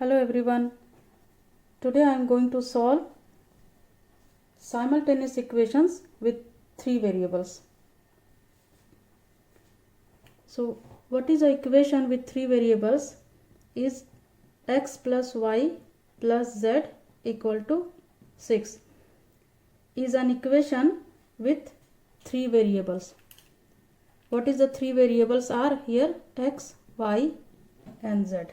Hello everyone. Today I am going to solve simultaneous equations with three variables. So what is the equation with three variables? Is x plus y plus z equal to 6 is an equation with three variables. What is the three variables are here? X, y and z.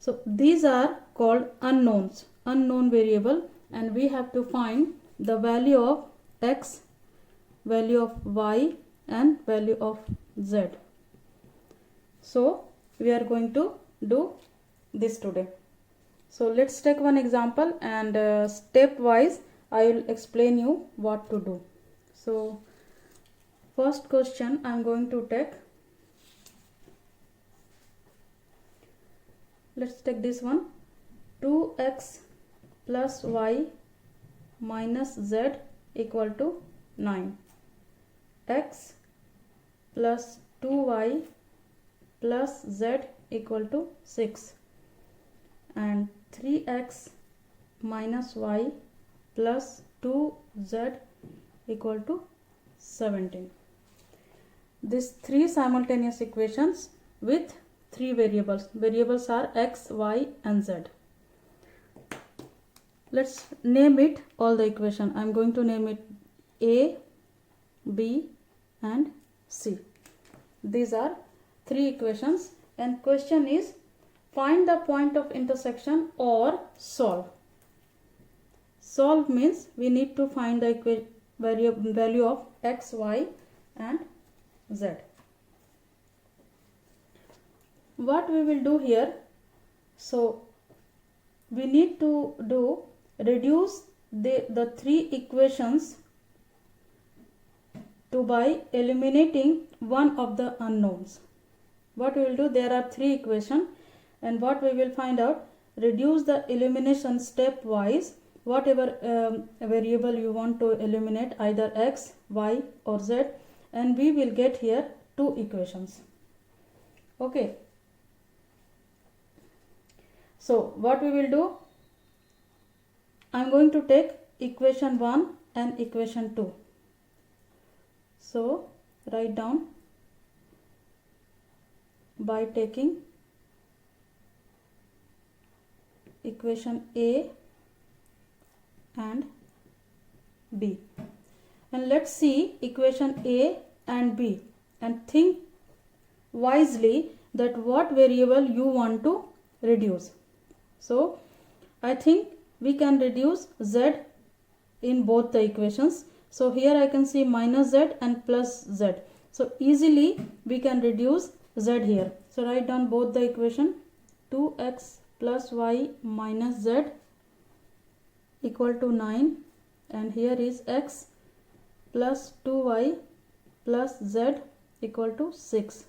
So these are called unknowns, unknown variable, and we have to find the value of x, value of y and value of z. So we are going to do this today. So let's take one example and stepwise I will explain you what to do. So first question I am going to take. Let's take this one. 2x plus y minus z equal to 9. X plus 2y plus z equal to 6. And 3x minus y plus 2z equal to 17. These three simultaneous equations with three variables. Variables are x, y and z. Let's name it all the equation. I am going to name it A, B and C. These are three equations and question is find the point of intersection or solve. Solve means we need to find the value of x, y and z. What we will do here, so we need to reduce the three equations by eliminating one of the unknowns. What we will do, there are three equations and what we will find out, reduce the elimination stepwise, whatever variable you want to eliminate, either x, y or z, and we will get here two equations. Okay. So what we will do, I am going to take equation 1 and equation 2. So write down by taking equation A and B. And let's see equation A and B and think wisely that what variable you want to reduce. So I think we can reduce z in both the equations. So here I can see minus z and plus z. So easily we can reduce z here. So write down both the equation. 2x plus y minus z equal to 9 and here is x plus 2y plus z equal to 6.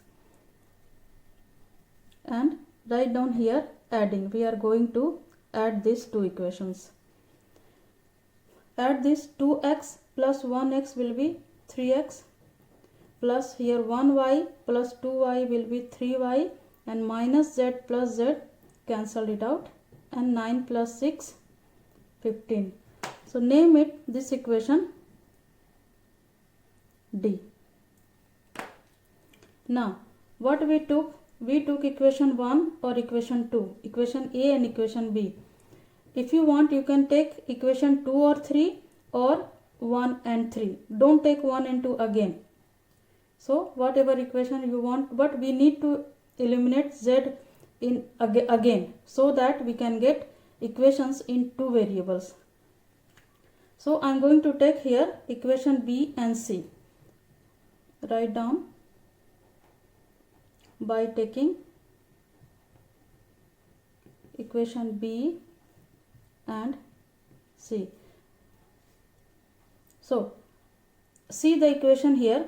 And write down here adding. We are going to add these two equations. Add this 2x plus 1x will be 3x plus here 1y plus 2y will be 3y and minus z plus z, cancel it out, and 9 plus 6 15. So name it this equation D. Now what we took equation 1 or equation 2, equation A and equation B. If you want, you can take equation 2 or 3 or 1 and 3. Don't take 1 and 2 again. So whatever equation you want, but we need to eliminate z in again so that we can get equations in two variables. So I am going to take here equation B and C. Write down by taking equation B and C. So see the equation here.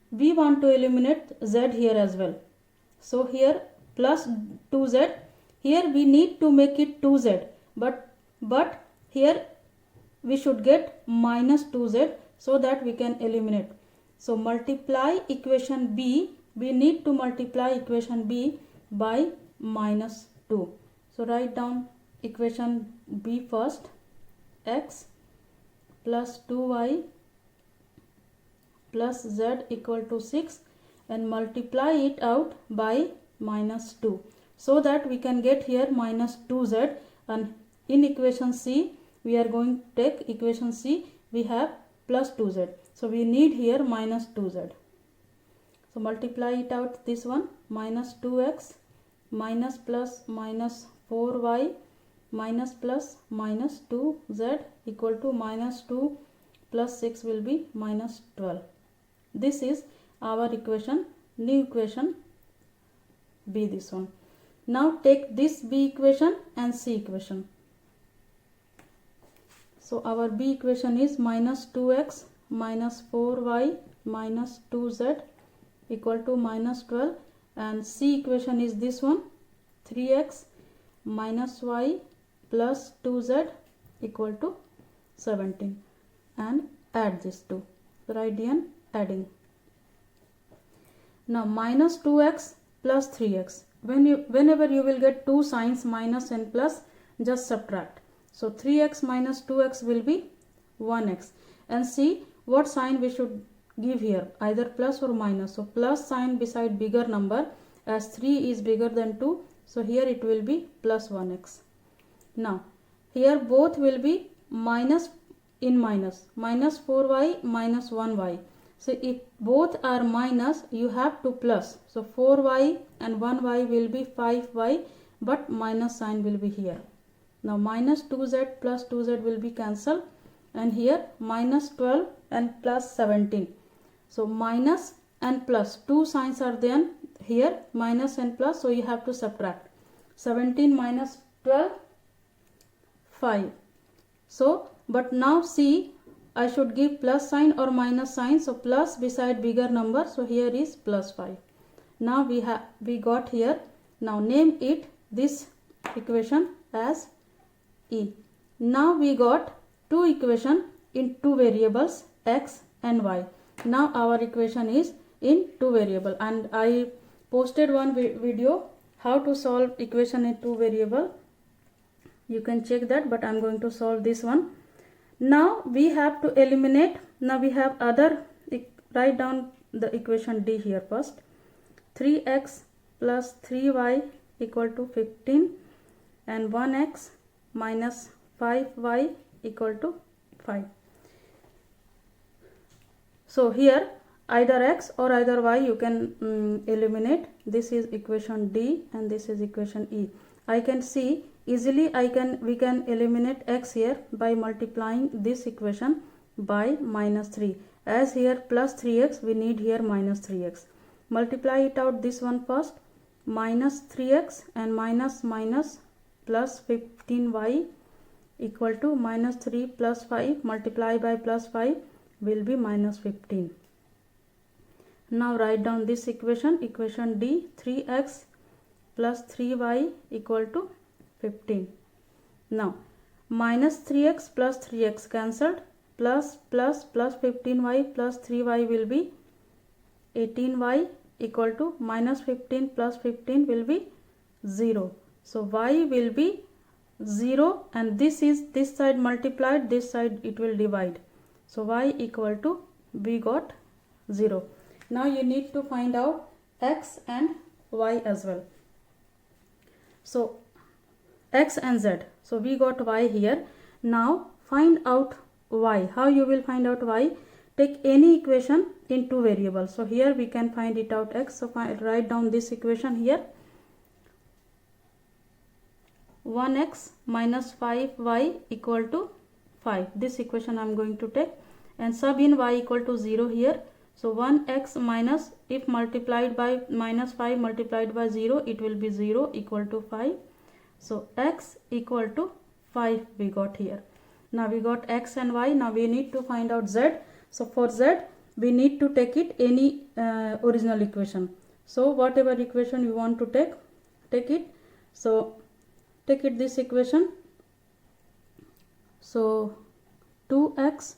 We want to eliminate z here as well. So here plus 2z. Here we need to make it 2z. But here we should get minus 2z so that we can eliminate. So multiply equation B. We need to multiply equation B by minus 2. So write down equation B first. X plus 2y plus z equal to 6, and multiply it out by minus 2, so that we can get here minus 2z, and in equation C we are going to take equation C, we have plus 2z, so we need here minus 2z. So multiply it out, this one minus 2x minus plus minus 4y minus plus minus 2z equal to minus 2 plus 6 will be minus 12. This is our equation, new equation B, this one. Now take this B equation and C equation. So our B equation is minus 2x minus 4y minus 2z equal to minus 12, and C equation is this one, 3x minus y plus 2z equal to 17, and add these two. Write down adding. Now minus 2x plus 3x. Whenever you will get two signs minus and plus, just subtract. So 3x minus 2x will be 1x, and see what sign we should give here, either plus or minus. So plus sign beside bigger number, as 3 is bigger than 2, so here it will be plus 1x. Now here both will be minus in minus, minus 4y minus 1y. So if both are minus, you have to plus. So 4y and 1y will be 5y, but minus sign will be here. Now minus 2z plus 2z will be cancelled, and here minus 12 and plus 17. So minus and plus, two signs are there here, minus and plus, so you have to subtract. 17 minus 12, 5. So but now see, I should give plus sign or minus sign. So plus beside bigger number, so here is plus 5. Now we got here. Now name it this equation as E. Now we got two equation in two variables, x and y. Now our equation is in two variable, and I posted one video how to solve equation in two variable. You can check that, but I am going to solve this one. Now we have to eliminate. Now we have other, write down the equation D here first. 3x plus 3y equal to 15, and 1x minus 5y equal to 5. So here either x or either y you can eliminate. This is equation D and this is equation E. I can see easily we can eliminate x here by multiplying this equation by minus 3. As here plus 3x, we need here minus 3x. Multiply it out, this one first, minus 3x and minus minus plus 15y equal to minus 3 plus 5 multiply by plus 5 will be minus 15. Now write down this equation, equation D, 3x plus 3y equal to 15. Now minus 3x plus 3x cancelled, plus 15y plus 3y will be 18y equal to minus 15 plus 15 will be 0. So y will be 0, and this is this side multiplied, this side it will divide. So y equal to, we got 0. Now you need to find out x and y as well. So x and z. So we got y here. Now find out y. How you will find out y? Take any equation in two variables. So here we can find it out x. So write down this equation here. 1x minus 5y equal to 5. This equation I am going to take and sub in y equal to 0 here. So 1x minus, if multiplied by minus 5 multiplied by 0, it will be 0 equal to 5. So x equal to 5 we got here. Now we got x and y. Now we need to find out z. So for z we need to take it any original equation. So whatever equation you want to take it. So take it this equation. So 2x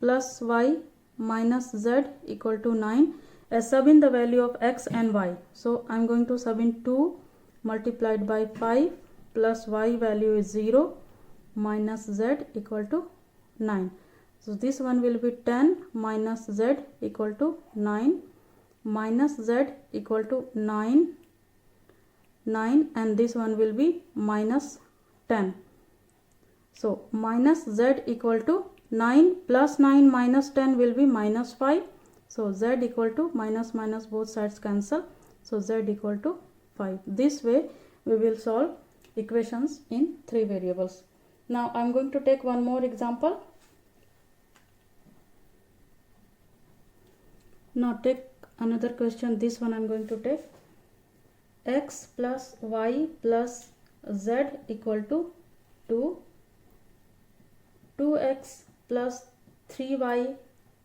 plus y minus z equal to 9. Sub in the value of x and y. So I am going to sub in 2 multiplied by 5 plus y value is 0 minus z equal to 9. So this one will be 10 minus z equal to 9 minus z equal to 9 and this one will be minus 10. So minus z equal to 9 plus 9 minus 10 will be minus 5. So z equal to minus both sides cancel. So z equal to 5. This way we will solve equations in 3 variables. Now I am going to take one more example. Now take another question. This one I am going to take. X plus y plus z equal to 2. 2x plus 3y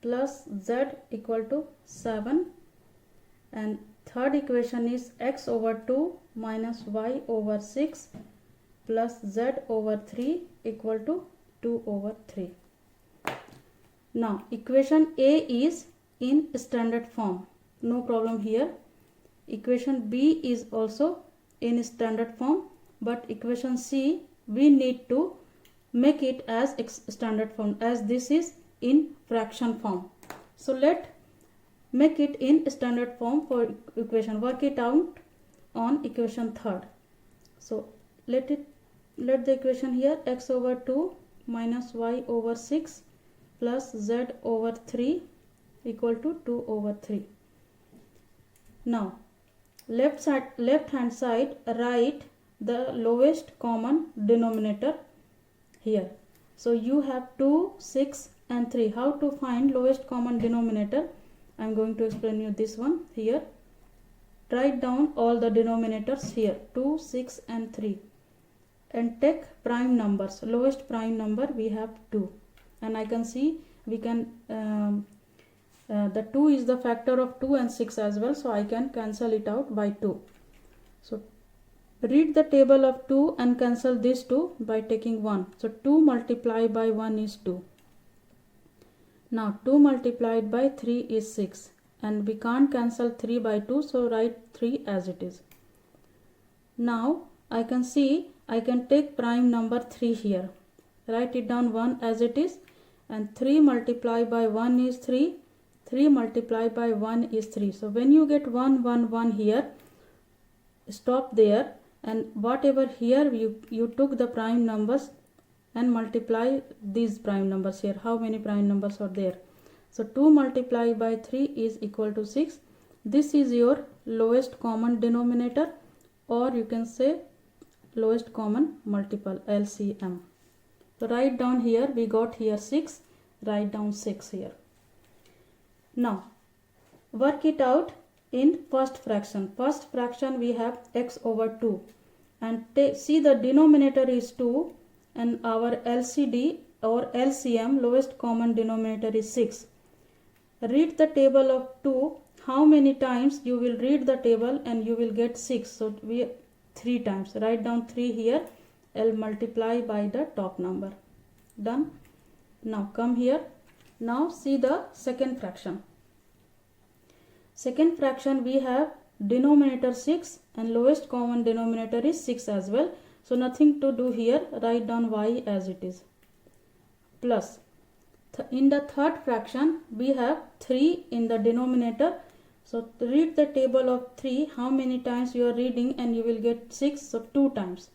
plus z equal to 7. And third equation is x over 2 minus y over 6 plus z over 3 equal to 2 over 3. Now equation A is in standard form, no problem here. Equation B is also in standard form, but equation C we need to make it as standard form, as this is in fraction form. So let make it in standard form for equation. Work it out on equation third. So let the equation here, x over 2 minus y over 6 plus z over 3 equal to 2 over 3. Now left hand side write the lowest common denominator here. So you have 2, 6 and 3. How to find lowest common denominator? I am going to explain you this one here. Write down all the denominators here, 2, 6 and 3, and take prime numbers. Lowest prime number we have 2, and I can see we can the 2 is the factor of 2 and 6 as well, so I can cancel it out by 2. So read the table of 2 and cancel this 2 by taking 1. So 2 multiplied by 1 is 2. Now 2 multiplied by 3 is 6, and we can't cancel 3 by 2, so write 3 as it is. Now I can see I can take prime number 3 here. Write it down 1 as it is, and 3 multiplied by 1 is 3. 3 multiplied by 1 is 3. So when you get 1, 1, 1 here, stop there, and whatever here you took the prime numbers and multiply these prime numbers here. How many prime numbers are there? So 2 multiplied by 3 is equal to 6. This is your lowest common denominator, or you can say lowest common multiple, LCM. So write down here, we got here 6, write down 6 here. Now work it out in first fraction. First fraction we have x over 2, and see the denominator is 2 and our LCD or LCM, lowest common denominator, is 6. Read the table of 2. How many times you will read the table and you will get 6? So we 3 times. Write down 3 here. L multiply by the top number. Done. Now come here. Now see the second fraction. Second fraction we have denominator 6 and lowest common denominator is 6 as well. So nothing to do here. Write down y as it is. Plus in the third fraction we have 3 in the denominator. So read the table of 3. How many times you are reading and you will get 6? So 2 times.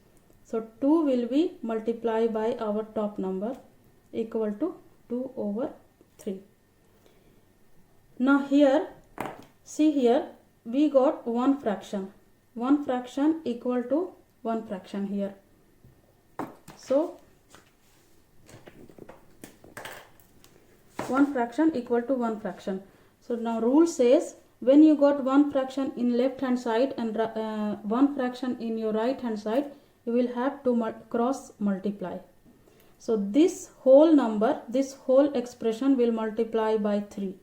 So 2 will be multiplied by our top number equal to 2 over 3. Now here, see here, we got one fraction. One fraction equal to one fraction here. So one fraction equal to one fraction. So now rule says when you got one fraction in left hand side and one fraction in your right hand side, you will have to cross multiply. So this whole number, this whole expression will multiply by 3.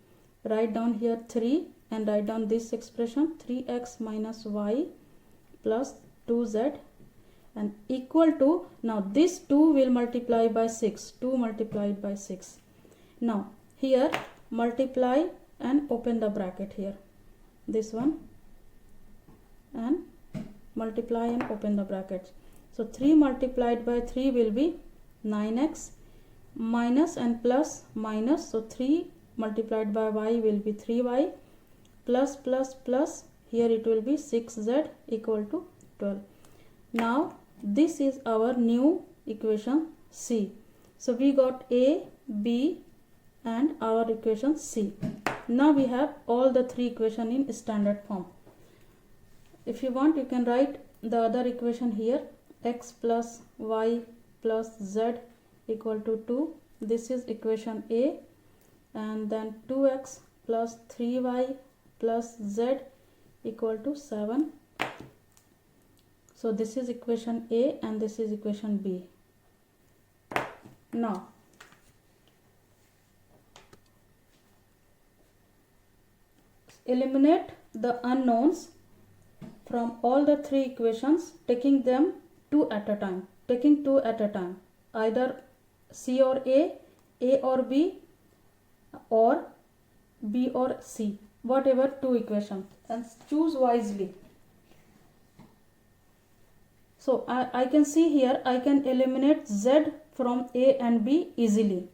Write down here 3 and write down this expression, 3x minus y plus 2z, and equal to, now this 2 will multiply by 6, 2 multiplied by 6. Now here multiply and open the bracket here, this one, and multiply and open the brackets. So 3 multiplied by 3 will be 9x, minus and plus minus, so 3 multiplied by y will be 3y, plus plus plus, here it will be 6z equal to 12. Now this is our new equation C. So we got A, B and our equation C. Now we have all the three equation in standard form. If you want, you can write the other equation here, x plus y plus z equal to 2. This is equation A, and then 2x plus 3y plus z equal to 7. So this is equation A and this is equation B. Now eliminate the unknowns from all the three equations, taking them two at a time, either C or A or B, or B or C, whatever two equations, and choose wisely. So I can see here I can eliminate z from A and B easily,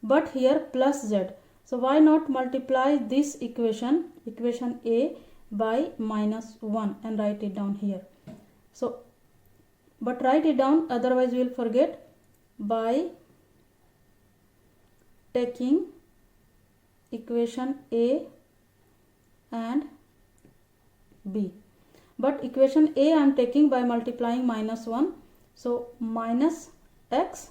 but here plus z. So why not multiply this equation A by minus 1 and write it down here. So but write it down, otherwise you will forget, by taking equation A and B. But equation A I am taking by multiplying minus 1. So minus x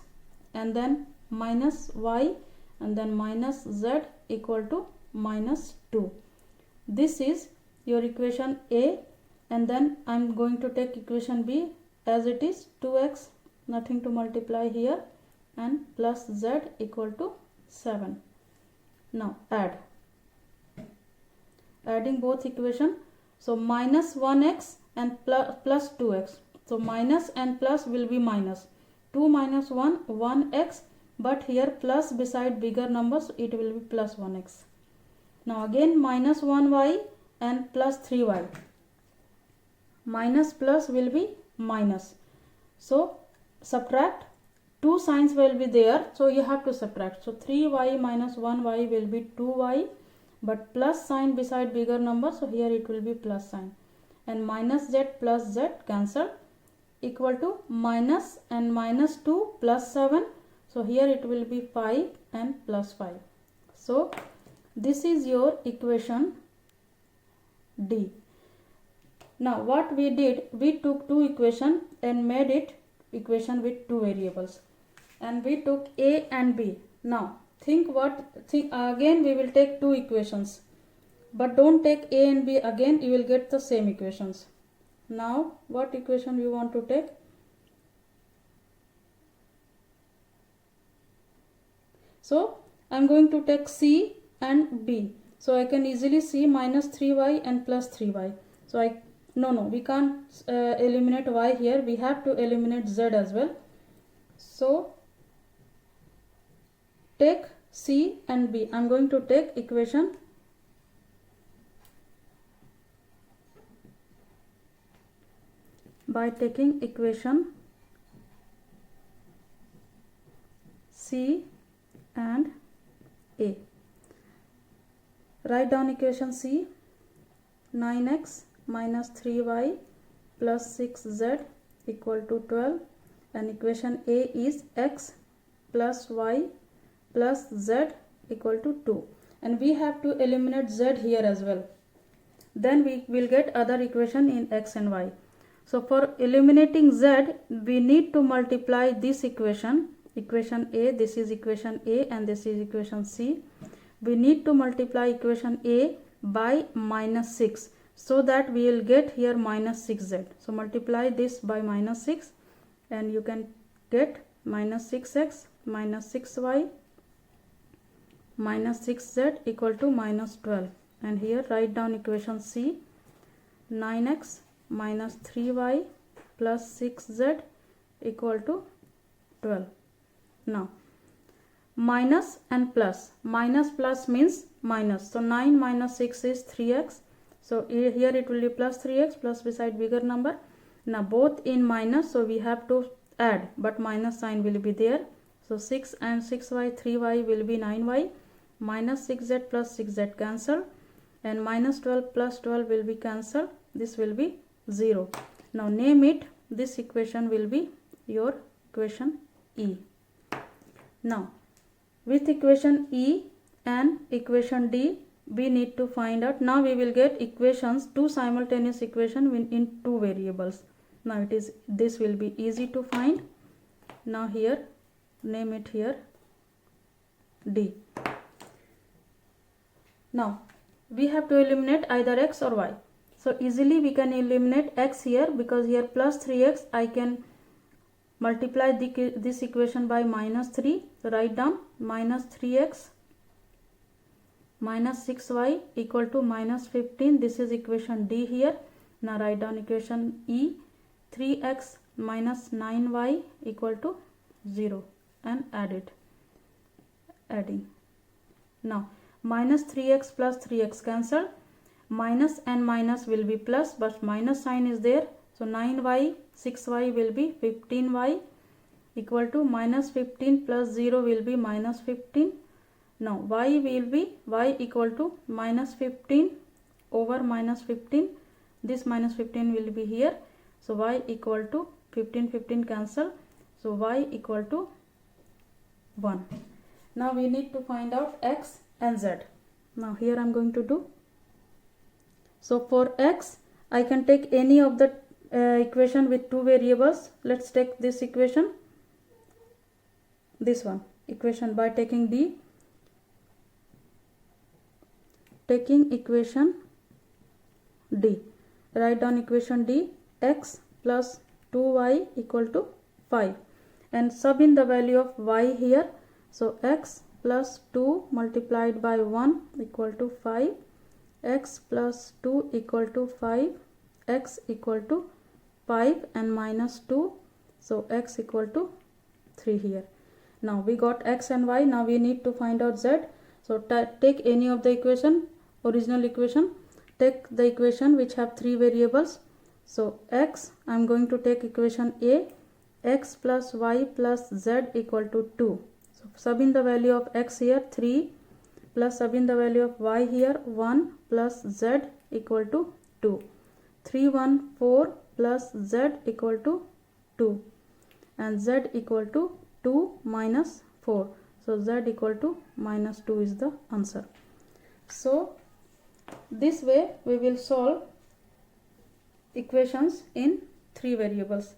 and then minus y and then minus z equal to minus 2. This is your equation A, and then I am going to take equation B as it is, 2x, nothing to multiply here, and plus z equal to 7. Now adding both equation. So minus 1x and plus 2x. So minus and plus will be minus. 2 minus 1, 1x, but here plus beside bigger numbers, it will be plus 1x. Now again minus 1y and plus 3y. Minus plus will be minus. So subtract, two signs will be there, so you have to subtract. So 3y minus 1y will be 2y, but plus sign beside bigger number, so here it will be plus sign, and minus z plus z cancel, equal to minus and minus 2 plus 7, so here it will be 5 and plus 5. So this is your equation D. Now what we did, we took two equation and made it equation with two variables, and we took A and B. Now think again we will take two equations, but don't take A and B again, you will get the same equations. Now what equation we want to take? So I am going to take C and B. So I can easily see minus 3y and plus 3y. So we can't eliminate y here, we have to eliminate z as well. So take C and B. I am going to take equation by taking equation C and A. Write down equation C, 9x minus 3y plus 6z equal to 12, and equation A is x plus y plus z equal to 2, and we have to eliminate z here as well, then we will get other equation in x and y. So for eliminating z, we need to multiply this equation A, this is equation A and this is equation C. We need to multiply equation A by minus 6, so that we will get here minus 6z. So multiply this by minus 6 and you can get minus 6x minus 6y minus 6z equal to minus 12, and here write down equation C, 9x minus 3y plus 6z equal to 12. Now minus and plus, minus plus means minus, so 9 minus 6 is 3x, so here it will be plus 3x plus beside bigger number, Now both in minus, so we have to add, but minus sign will be there. So 6 and 6y, 3y will be 9y, minus 6z plus 6z cancel, and minus 12 plus 12 will be cancelled. This will be 0. Now name it. This equation will be your equation E. Now with equation E and equation D, we need to find out. Now we will get equations, two simultaneous equation in two variables. Now this will be easy to find. Now here name it here D. Now we have to eliminate either x or y. So easily we can eliminate x here, because here plus 3x, I can multiply this equation by minus 3. So write down minus 3x minus 6y equal to minus 15. This is equation D here. Now write down equation E. 3x minus 9y equal to 0 and add it. Adding. Now minus 3x plus 3x cancel. Minus and minus will be plus, but minus sign is there. So 9y, 6y will be 15y equal to minus 15 plus 0 will be minus 15. Now y will be y equal to minus 15 over minus 15. This minus 15 will be here. So y equal to 15 cancel. So y equal to 1. Now we need to find out x and z. Now here I am going to do. So for x, I can take any of the equation with two variables. Let's take this equation. This one equation by taking D. Taking equation D. Write down equation D. X plus 2y equal to 5. And sub in the value of y here. So x plus 2 multiplied by 1 equal to 5. X plus 2 equal to 5. X equal to 5 and minus 2. So x equal to 3 here. Now we got x and y. Now we need to find out z. So take any of the equation, original equation. Take the equation which have three variables. So x, I am going to take equation A. X plus y plus z equal to 2. So sub in the value of x here 3, plus sub in the value of y here 1 plus z equal to 2. 3 1 4 plus z equal to 2, and z equal to 2 minus 4. So z equal to minus 2 is the answer. So this way we will solve equations in three variables.